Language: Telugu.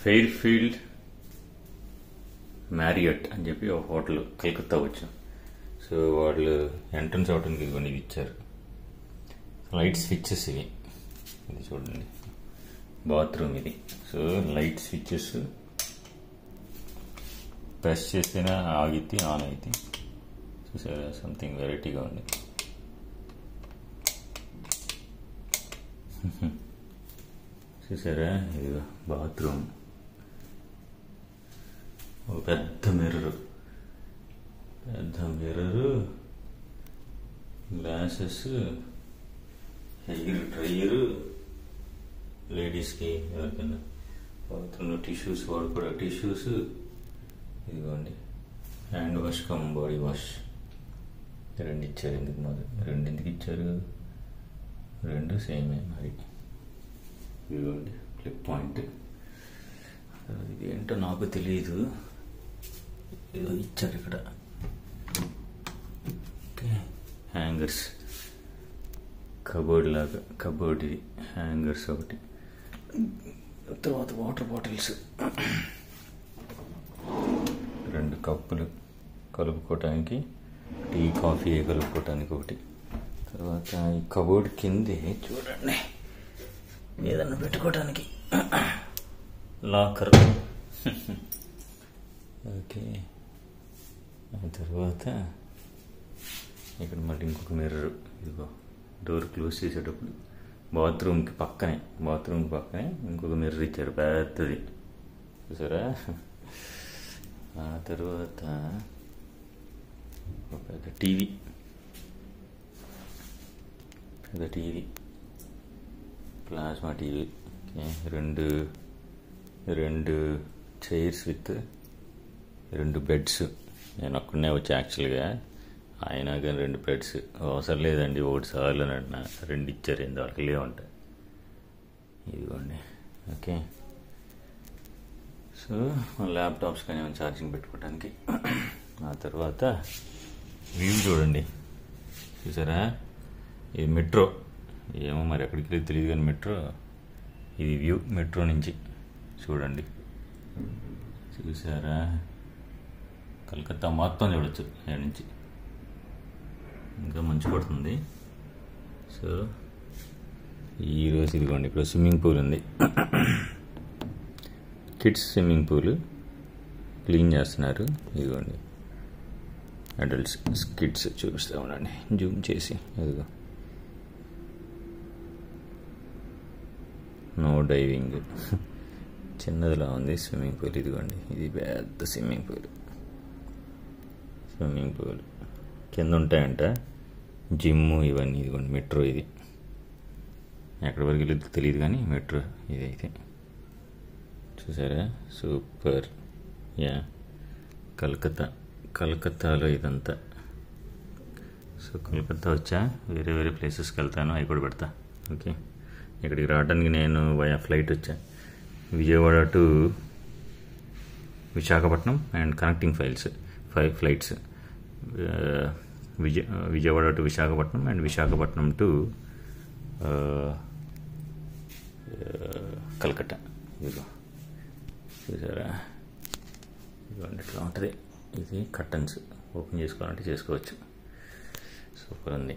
ఫెయిర్ఫీల్డ్ మ్యారియట్ అని చెప్పి ఒక హోటల్ కలకత్తా వచ్చాం. సో వాళ్ళు ఎంట్రన్స్ అవడానికి ఇవన్నీ ఇచ్చారు. లైట్ స్విచ్చెస్ ఇవి. ఇది చూడండి, బాత్రూమ్ ఇది. సో లైట్ స్విచ్చెస్ ప్రెస్ చేస్తేనే ఆగిద్ది, ఆన్ అయితే. చూసారా, సంథింగ్ వెరైటీగా ఉంది. చూసారా, ఇది బాత్రూమ్. ఒక పెద్ద మిర్రరు, గ్లాసెస్, హెయిర్ డ్రైయరు, లేడీస్కి ఎవరికైనా బాత్రూంలో టిష్యూస్ వాడుకోవడం, టిష్యూస్. ఇదిగోండి, hand wash come body wash. రెండు ఇచ్చారు. ఎందుకు ఇచ్చారు? రెండు సేమే మరి. ఇదిగోండి క్లిప్ పాయింట్. ఇది ఏంటో నాకు తెలియదు, ఏదో ఇచ్చారు ఇక్కడ. ఓకే, హ్యాంగర్స్, కబోర్డ్ లాగా. కబోర్డ్ ఇది, హ్యాంగర్స్ ఒకటి. తర్వాత వాటర్ బాటిల్స్, రెండు కప్పులు కలుపుకోవటానికి, టీ కాఫీ కలుపుకోవటానికి ఒకటి. తర్వాత ఈ కబోర్డ్ కిందే చూడండి, ఏదన్నా పెట్టుకోవటానికి లాకర్. ఓకే, ఆ తర్వాత ఇక్కడ మళ్ళీ ఇంకొక మిర్రర్. ఇదిగో డోర్ క్లోజ్ చేసేటప్పుడు బాత్రూమ్కి పక్కనే ఇంకొక మిర్రర్ ఇచ్చారు, పెద్దది. చూసారా? ఆ తర్వాత ఒక పెద్ద టీవీ, ప్లాస్మా టీవీ. రెండు చైర్స్ విత్ రెండు బెడ్స్. నేను ఒక్కడనే వచ్చి యాక్చువల్గా, అయినా కానీ రెండు బెడ్స్ అవసరం లేదండి, ఒకటి సార్లు అన్న రెండు ఇచ్చారు. ఏంది వాళ్ళకి లేవంటాయి. ఇదిగోండి. ఓకే, సో ల్యాప్టాప్స్ కానీ ఏమైనా ఛార్జింగ్ పెట్టుకోవడానికి. ఆ తర్వాత వ్యూ చూడండి. చూసారా, ఇది మెట్రో. ఏమో మరి ఎక్కడికి వెళ్ళి తెలియదు కానీ మెట్రో. ఇది వ్యూ మెట్రో నుంచి చూడండి. చూసారా, కలకత్తా మొత్తం చూడొచ్చు ఇక్కడ నుంచి. ఇంకా మంచు పడుతుంది. సో ఈరోజు ఇదిగోండి, ఇప్పుడు స్విమ్మింగ్ పూల్ ఉంది. కిడ్స్ స్విమ్మింగ్ పూల్ క్లీన్ చేస్తున్నారు. ఇదిగోండి, అడల్ట్స్, కిడ్స్ చూపిస్తూ ఉండండి జూమ్ చేసి. అదిగో, నో డైవింగ్, చిన్నదిలా ఉంది స్విమ్మింగ్ పూల్. ఇదిగోండి, ఇది పెద్ద స్విమ్మింగ్ పూల్. కింద ఉంటాయంట జిమ్ ఇవన్నీ. ఇదిగోండి మెట్రో. ఇది ఎక్కడి వరకు వెళ్ళి తెలియదు కానీ మెట్రో ఇది అయితే. చూసారా, సూపర్. యా, కలకత్తాలో ఇదంతా. సో కలకత్తా వచ్చా, వేరే ప్లేసెస్కి వెళ్తాను, అవి కూడా పెడతా. ఓకే, ఇక్కడికి రావడానికి నేను వయా ఫ్లైట్ వచ్చా. Vijayawada to Visakhapatnam and connecting 5 flights. Vijayawada to Visakhapatnam and Visakhapatnam to Calcutta. ఇదిగో చూసారా, ఇదిగోండి ఇట్లా ఉంటుంది. ఇది కర్టన్స్, ఓపెన్ చేసుకోవాలంటే చేసుకోవచ్చు. సూపర్ ఉంది.